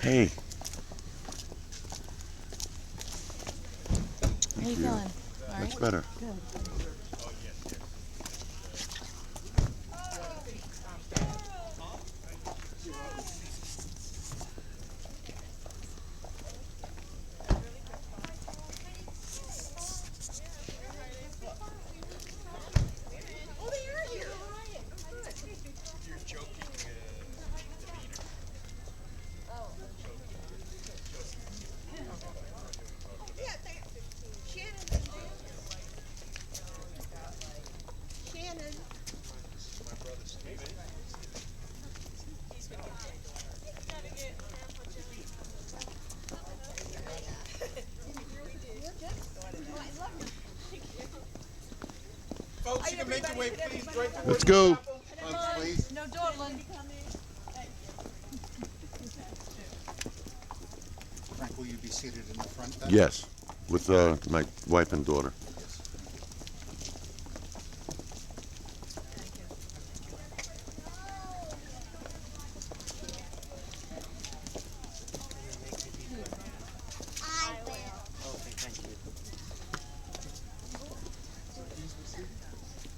Hey. How you feeling? All right? Much better. Good. Folks, you can make your way, please, right towards Let's the go. chapel. Please. No dawdling. Frank, will you be seated in the front then? Yes, with my wife and daughter.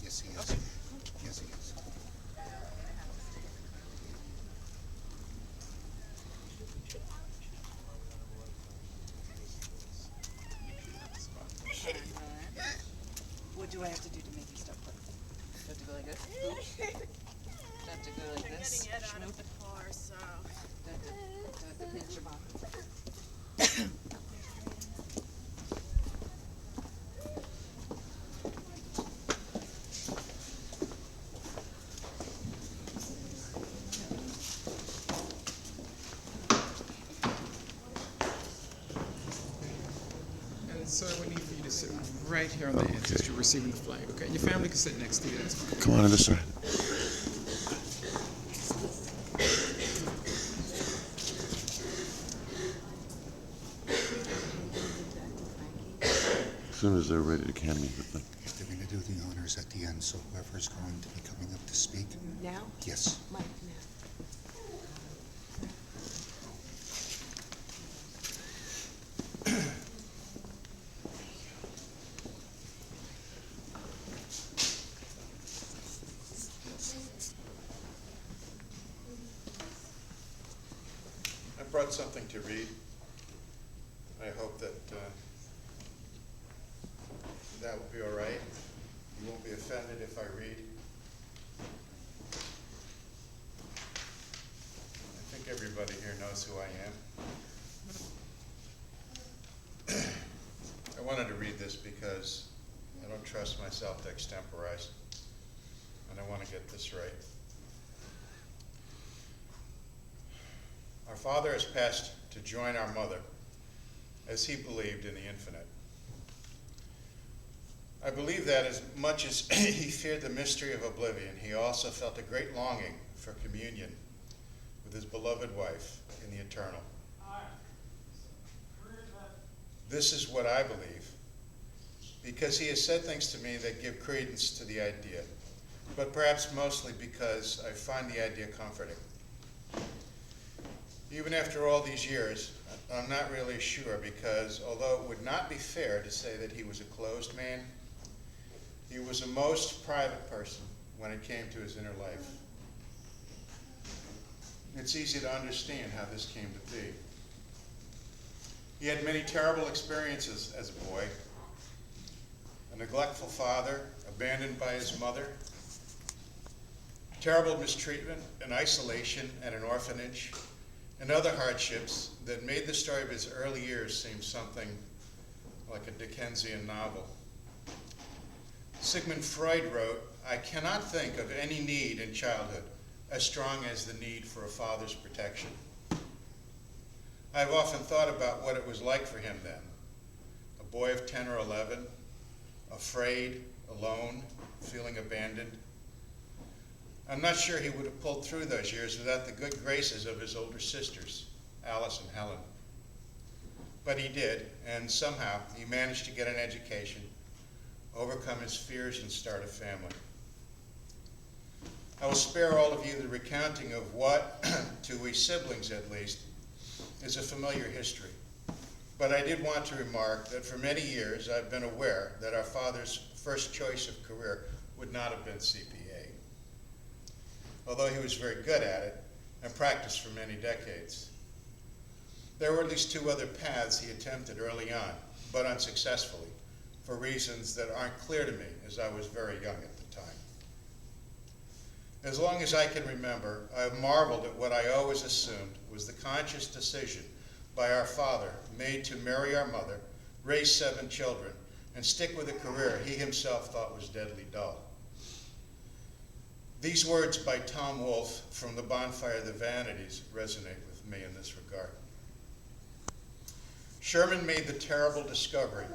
Yes, he is. Yes, he is. What do I have to do to make you stop playing? Do I have to go like this? Do I have to go like this? Getting Ed out of the car, so. Do I have to pinch your mom? And so we need for you to sit right here on the edge as you're receiving the flag, okay? Your family can sit next to you, that's fine. Come on to this side. As soon as they're ready to hand me the thing. They're going to do the honors at the end, so whoever's going to be coming up to speak. Now? Yes. Mike, now. I brought something to read. I hope that that will be all right. You won't be offended if I read. I think everybody here knows who I am. I wanted to read this because I don't trust myself to extemporize, and I want to get this right. Our Father has passed to join our mother, as he believed in the infinite. I believe that as much as he feared the mystery of oblivion, he also felt a great longing for communion with his beloved wife in the eternal. This is what I believe, because he has said things to me that give credence to the idea, but perhaps mostly because I find the idea comforting. Even after all these years, I'm not really sure, because although it would not be fair to say that he was a closed man, he was a most private person when it came to his inner life. It's easy to understand how this came to be. He had many terrible experiences as a boy: a neglectful father, abandoned by his mother, terrible mistreatment and isolation at an orphanage, and other hardships that made the story of his early years seem something like a Dickensian novel. Sigmund Freud wrote, "I cannot think of any need in childhood as strong as the need for a father's protection." I have often thought about what it was like for him then. A boy of 10 or 11, afraid, alone, feeling abandoned. I'm not sure he would have pulled through those years without the good graces of his older sisters, Alice and Helen. But he did, and somehow he managed to get an education, overcome his fears, and start a family. I will spare all of you the recounting of what, to we siblings at least, is a familiar history. But I did want to remark that for many years I've been aware that our father's first choice of career would not have been CPA, although he was very good at it and practiced for many decades. There were at least two other paths he attempted early on, but unsuccessfully, for reasons that aren't clear to me, as I was very young at the time. As long as I can remember, I have marveled at what I always assumed was the conscious decision by our father made to marry our mother, raise 7 children, and stick with a career he himself thought was deadly dull. These words by Tom Wolfe from The Bonfire of the Vanities resonate with me in this regard. Sherman made the terrible discovery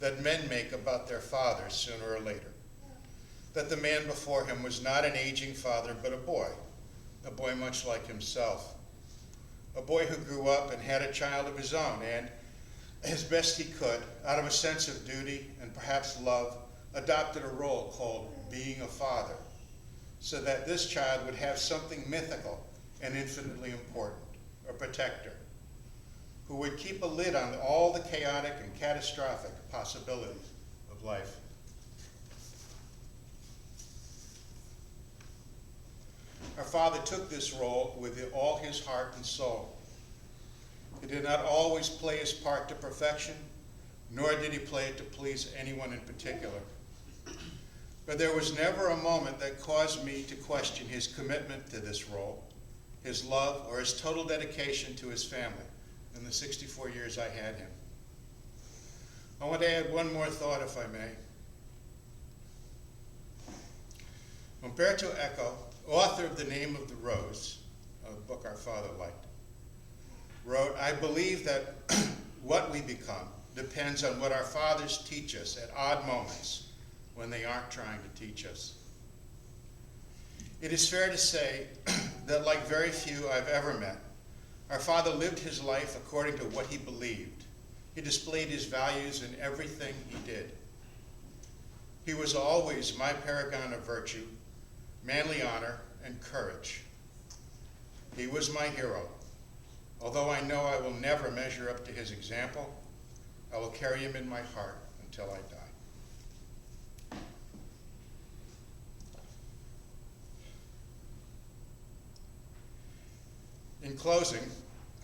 that men make about their fathers sooner or later, that the man before him was not an aging father but a boy much like himself, a boy who grew up and had a child of his own and, as best he could, out of a sense of duty and perhaps love, adopted a role called being a father, so that this child would have something mythical and infinitely important, a protector, who would keep a lid on all the chaotic and catastrophic possibilities of life. Our father took this role with all his heart and soul. He did not always play his part to perfection, nor did he play it to please anyone in particular. But there was never a moment that caused me to question his commitment to this role, his love, or his total dedication to his family in the 64 years I had him. I want to add one more thought, if I may. Umberto Eco, author of The Name of the Rose, a book our father liked, wrote, "I believe that what we become depends on what our fathers teach us at odd moments when they aren't trying to teach us." It is fair to say that, like very few I've ever met, our father lived his life according to what he believed. He displayed his values in everything he did. He was always my paragon of virtue, manly honor, and courage. He was my hero. Although I know I will never measure up to his example, I will carry him in my heart until I die. In closing,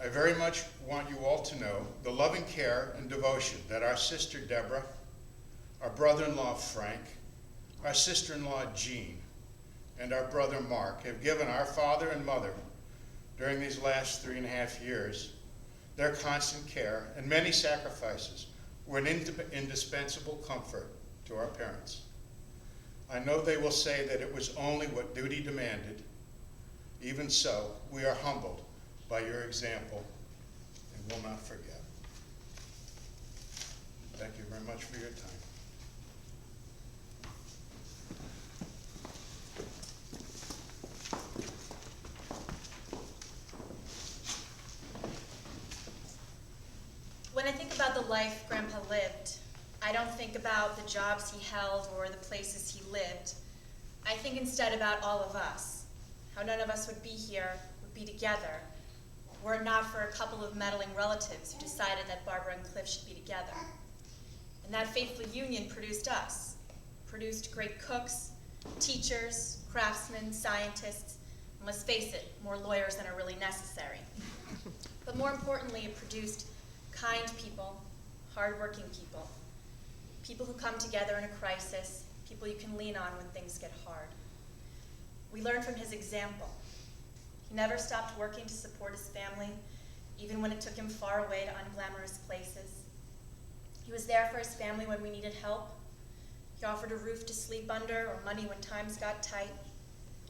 I very much want you all to know the loving care and devotion that our sister Deborah, our brother-in-law Frank, our sister-in-law Jean, and our brother Mark have given our father and mother during these last 3.5 years. Their constant care and many sacrifices were an indispensable comfort to our parents. I know they will say that it was only what duty demanded. Even so, we are humbled by your example and will not forget. Thank you very much for your time. When I think about the life Grandpa lived, I don't think about the jobs he held or the places he lived. I think instead about all of us, how none of us would be here, would be together, were it not for a couple of meddling relatives who decided that Barbara and Cliff should be together. And that fateful union produced us, produced great cooks, teachers, craftsmen, scientists, and let's face it, more lawyers than are really necessary. But more importantly, it produced kind people, hardworking people, people who come together in a crisis, people you can lean on when things get hard. We learned from his example. He never stopped working to support his family, even when it took him far away to unglamorous places. He was there for his family when we needed help. He offered a roof to sleep under or money when times got tight.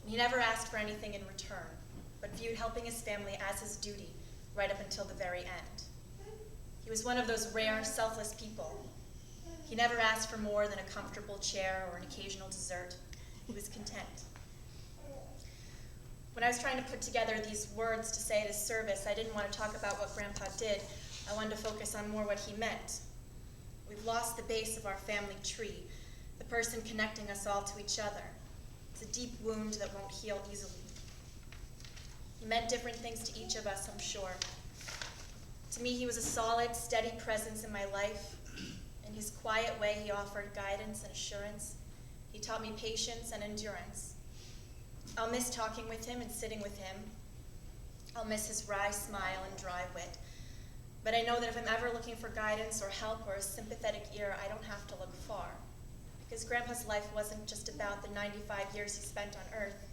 And he never asked for anything in return, but viewed helping his family as his duty right up until the very end. He was one of those rare, selfless people. He never asked for more than a comfortable chair or an occasional dessert. He was content. When I was trying to put together these words to say at his service, I didn't want to talk about what Grandpa did. I wanted to focus on more what he meant. We've lost the base of our family tree, the person connecting us all to each other. It's a deep wound that won't heal easily. He meant different things to each of us, I'm sure. To me, he was a solid, steady presence in my life. In his quiet way, he offered guidance and assurance. He taught me patience and endurance. I'll miss talking with him and sitting with him. I'll miss his wry smile and dry wit. But I know that if I'm ever looking for guidance or help or a sympathetic ear, I don't have to look far. Because Grandpa's life wasn't just about the 95 years he spent on Earth.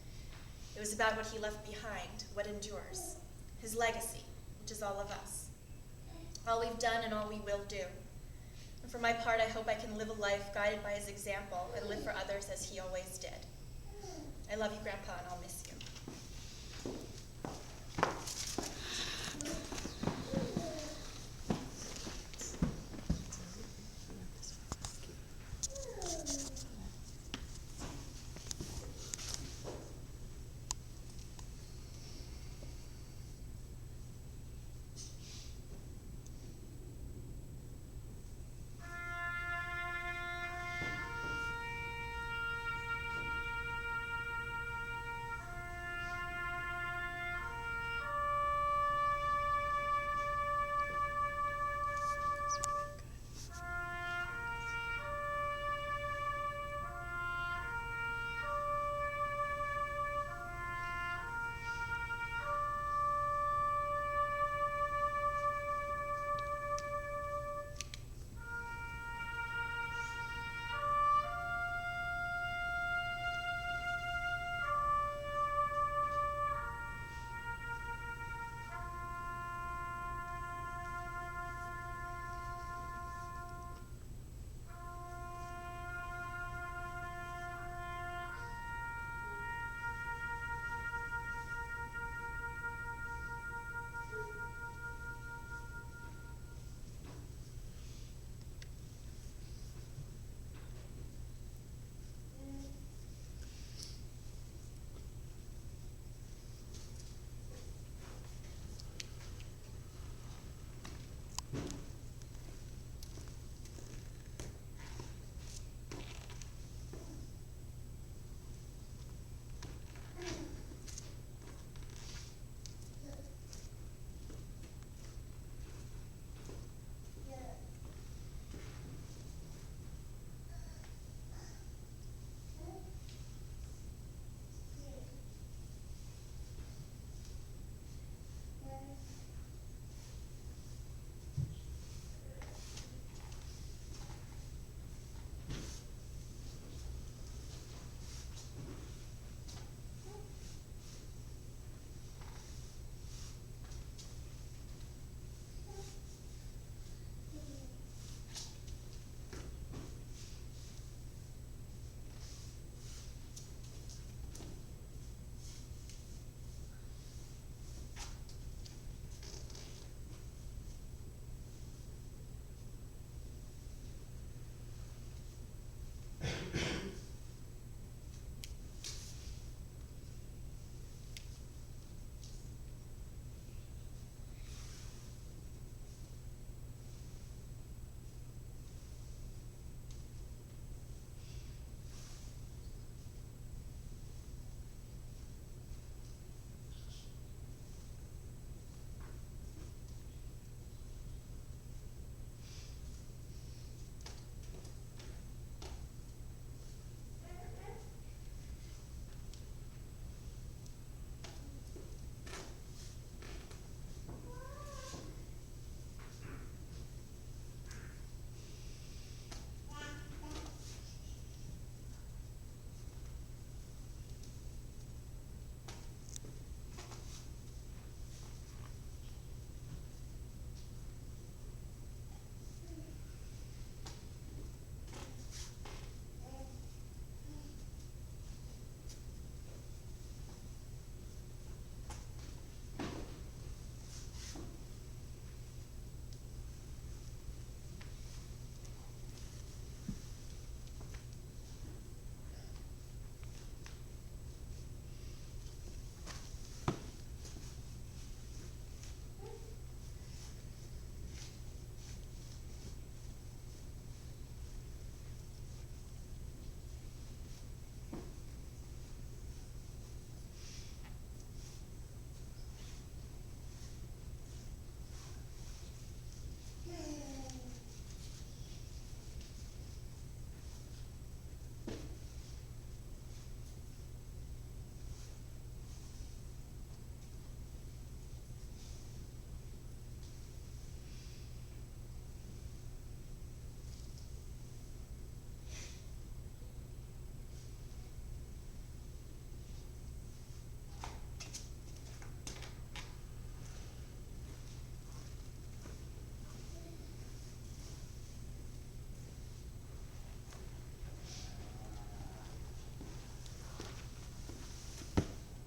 It was about what he left behind, what endures. His legacy, which is all of us. All we've done and all we will do. And for my part, I hope I can live a life guided by his example and live for others as he always did. I love you, Grandpa, and I'll miss you.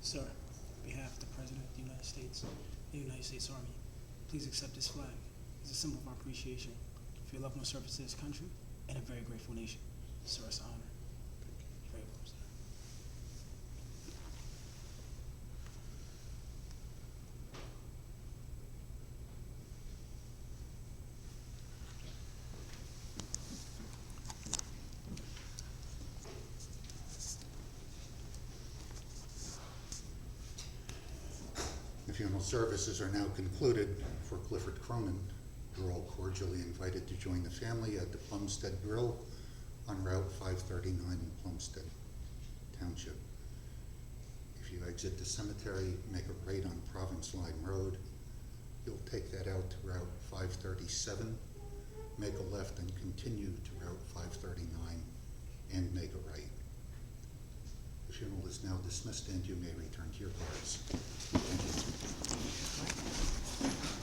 Sir, on behalf of the President of the United States, the United States Army, please accept this flag as a symbol of our appreciation for your love and service to this country and a very grateful nation. Sir, it's an honor. Very well, sir. The funeral services are now concluded for Clifford Cronin. You're all cordially invited to join the family at the Plumstead Grill on Route 539 in Plumstead Township. If you exit the cemetery, make a right on Province Line Road. You'll take that out to Route 537, make a left and continue to Route 539 and make a right. The funeral is now dismissed and you may return to your cars. Thank you.